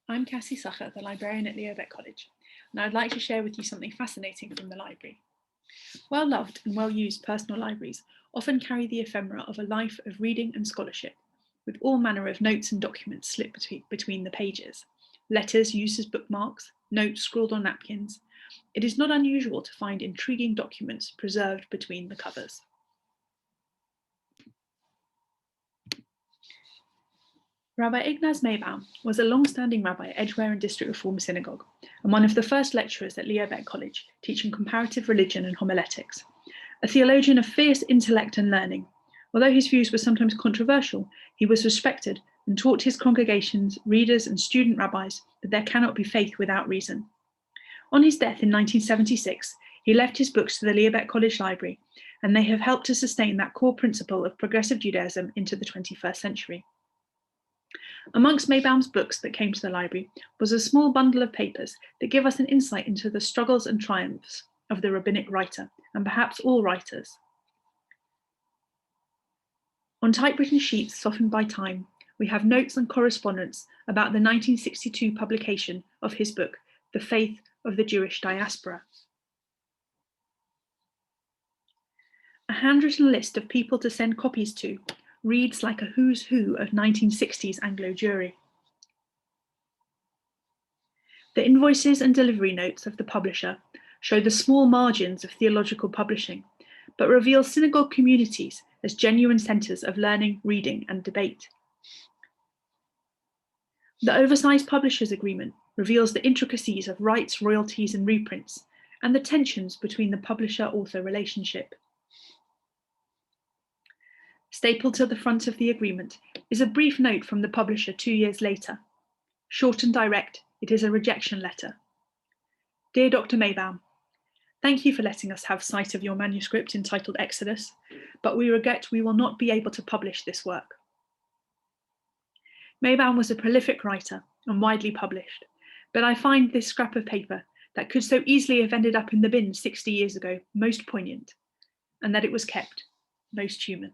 I'm Cassie Sucher, the librarian at Leo Beck College, and I'd like to share with you something fascinating from the library. Well-loved and well-used personal libraries often carry the ephemera of a life of reading and scholarship, with all manner of notes and documents slipped between the pages, letters used as bookmarks, notes scrawled on napkins. It is not unusual to find intriguing documents preserved between the covers. Rabbi Ignaz Maybaum was a long-standing rabbi at Edgware and District Reform Synagogue and one of the first lecturers at Leo Beck College, teaching comparative religion and homiletics. A theologian of fierce intellect and learning, although his views were sometimes controversial, he was respected and taught his congregations, readers and student rabbis that there cannot be faith without reason. On his death in 1976, he left his books to the Leo Beck College Library, and they have helped to sustain that core principle of progressive Judaism into the 21st century. Amongst Maybaum's books that came to the library was a small bundle of papers that give us an insight into the struggles and triumphs of the rabbinic writer, and perhaps all writers. On typewritten sheets softened by time, we have notes and correspondence about the 1962 publication of his book, The Faith of the Jewish Diaspora. A handwritten list of people to send copies to reads like a who's who of 1960s Anglo Jewry. The invoices and delivery notes of the publisher show the small margins of theological publishing, but reveal synagogue communities as genuine centres of learning, reading, and debate. The oversized publishers agreement reveals the intricacies of rights, royalties, and reprints, and the tensions between the publisher-author relationship. Stapled to the front of the agreement is a brief note from the publisher 2 years later. Short and direct, it is a rejection letter. Dear Dr. Maybaum, thank you for letting us have sight of your manuscript entitled Exodus, but we regret we will not be able to publish this work. Maybaum was a prolific writer and widely published, but I find this scrap of paper that could so easily have ended up in the bin 60 years ago most poignant, and that it was kept most human.